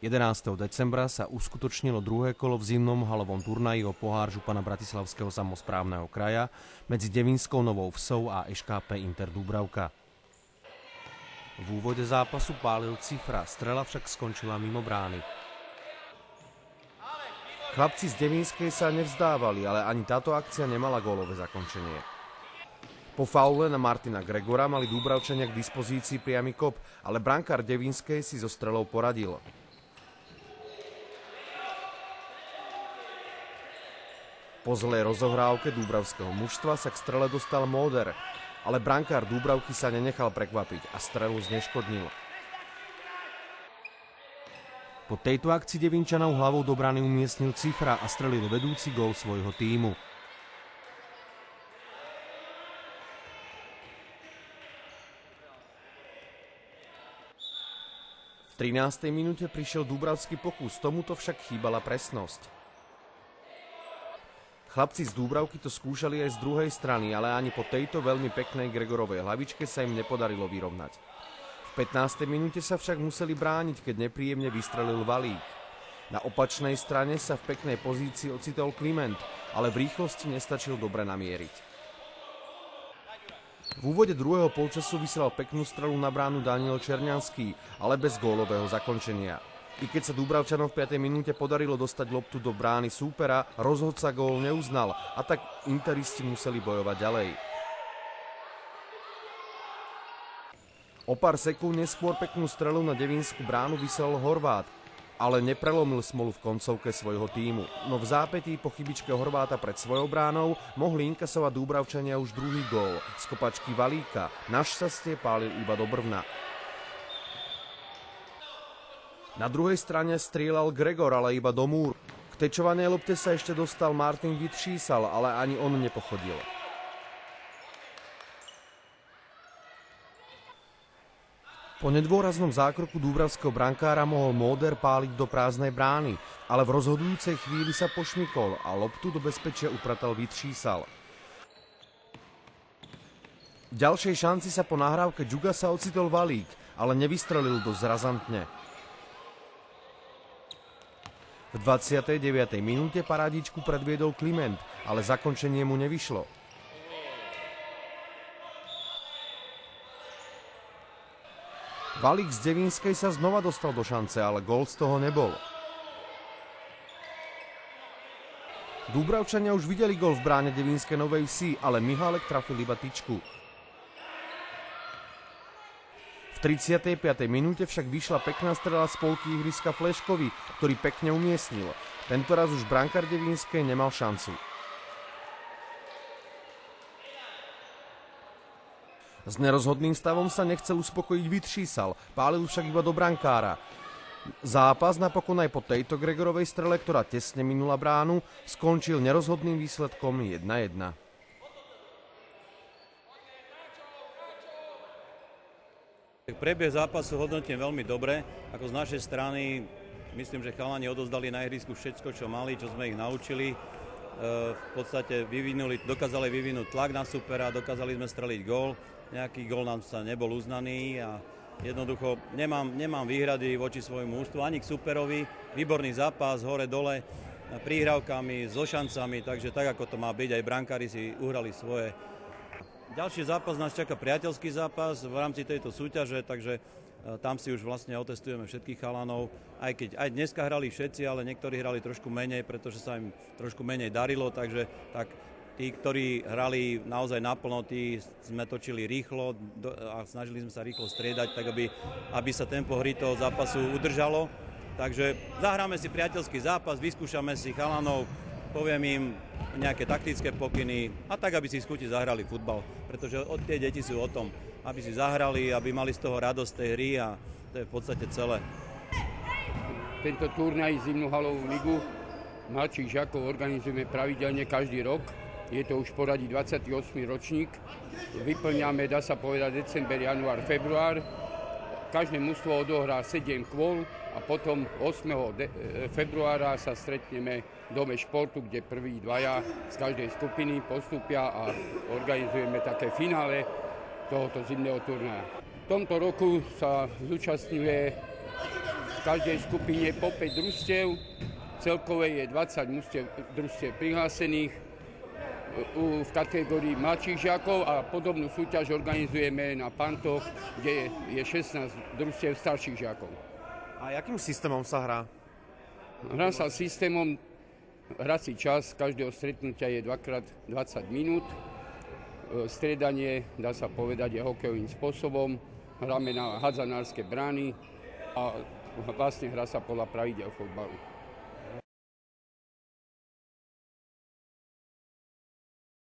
11. decembra sa uskutočnilo druhé kolo v zimnom halovom turnaji o pohár župana Bratislavského samosprávneho kraja medzi Devinskou Novou Vsou a ŠKP Inter Dúbravka. V úvode zápasu pálil Cifra, strela však skončila mimo brány. Chlapci z Devinskej sa nevzdávali, ale ani táto akcia nemala gólové zakončenie. Po faule na Martina Gregora mali Dúbravčania k dispozícii priamy kop, ale brankár Devinskej si so strelou poradil. Po zlej rozohrávke dúbravského mužstva sa k strele dostal Móder, ale brankár Dúbravky sa nenechal prekvapiť a strelu zneškodnil. Po tejto akcii Devinčanov hlavou do brány umiestnil Cifra a strelil vedúci gól svojho tímu. V 13. minúte prišiel dúbravský pokus, tomuto však chýbala presnosť. Chlapci z Dúbravky to skúšali aj z druhej strany, ale ani po tejto veľmi peknej Gregorovej hlavičke sa im nepodarilo vyrovnať. V 15. minúte sa však museli brániť, keď nepríjemne vystrelil Valík. Na opačnej strane sa v peknej pozícii ocitol Kliment, ale v rýchlosti nestačil dobre namieriť. V úvode druhého polčasu vysielal peknú strelu na bránu Daniel Černianský, ale bez gólového zakončenia. I keď sa Dúbravčanom v 5. minúte podarilo dostať loptu do brány súpera, rozhodca gól neuznal a tak interisti museli bojovať ďalej. O pár sekúnd neskôr peknú strelu na devinskú bránu vysielal Horvát, ale neprelomil smolu v koncovke svojho tímu. No v zápätí po chybičke Horváta pred svojou bránou mohli inkasovať Dúbravčania už druhý gól z kopačky Valíka. Našťastie pálil iba do brvna. Na druhej strane strieľal Gregor, ale iba do múru. K tečovanej lopte sa ešte dostal Martin Vitšísal, ale ani on nepochodil. Po nedôraznom zákroku dúbravského brankára mohol Móder páliť do prázdnej brány, ale v rozhodujúcej chvíli sa pošmykol a loptu do bezpečia upratal Vitšísal. V ďalšej šanci sa po nahrávke Džugasa ocitol Valík, ale nevystrelil dosť razantne. V 29. minúte parádičku predviedol Kliment, ale zakončenie mu nevyšlo. Valík z Devinskej sa znova dostal do šance, ale gól z toho nebol. Dúbravčania už videli gól v bráne Devinskej Novej Vsi, ale Mihálek trafil iba tyčku. V 35. minúte však vyšla pekná strela z polky ihriska Fleškovi, ktorý pekne umiestnil. Tentoraz už brankár Devinskej nemal šancu. S nerozhodným stavom sa nechcel uspokojiť Vitšísal, pálil však iba do brankára. Zápas napokon aj po tejto Gregorovej strele, ktorá tesne minula bránu, skončil nerozhodným výsledkom 1-1. Prebieh zápasu hodnotím veľmi dobre. Ako z našej strany, myslím, že chalani odozdali na ihrisku všetko, čo mali, čo sme ich naučili. V podstate dokázali vyvinúť tlak na supera, dokázali sme streliť gól. Nejaký gól nám sa nebol uznaný a jednoducho nemám výhrady voči svojmu mužstvu ani k superovi. Výborný zápas, hore-dole, prihrávkami, so šancami, takže tak, ako to má byť, aj brankári si uhrali svoje. Ďalší zápas nás čaká priateľský zápas v rámci tejto súťaže, takže tam si už vlastne otestujeme všetkých chalanov. Aj keď aj dneska hrali všetci, ale niektorí hrali trošku menej, pretože sa im trošku menej darilo, takže tak tí, ktorí hrali naozaj naplno, tí sme točili rýchlo a snažili sme sa rýchlo striedať, tak aby sa tempo hry toho zápasu udržalo. Takže zahráme si priateľský zápas, vyskúšame si chalanov, poviem im nejaké taktické pokyny a tak, aby si skúti zahrali futbal, pretože tie deti sú o tom, aby si zahrali, aby mali z toho radosť tej hry a to je v podstate celé. Tento turnaj zimnú halovú ligu mladších žiakov organizujeme pravidelne každý rok. Je to už poradí 28. ročník. Vyplňame, dá sa povedať, december, január, február. Každé mužstvo odohrá 7 kôl a potom 8. februára sa stretneme v Dome športu, kde prví dvaja z každej skupiny postúpia a organizujeme také finále tohoto zimného turnaja. V tomto roku sa zúčastňuje každej skupine po 5 družstiev, celkové je 20 družstiev prihlásených v kategórii mladších žiakov a podobnú súťaž organizujeme na Pantoch, kde je 16 družstiev starších žiakov. A jakým systémom sa hrá? Hrá sa systémom, hrací čas každého stretnutia je 2x20 minút. Striedanie, dá sa povedať, je hokejovým spôsobom. Hráme na hádzanárske brány a vlastne hrá sa podľa pravidiel fotbalu.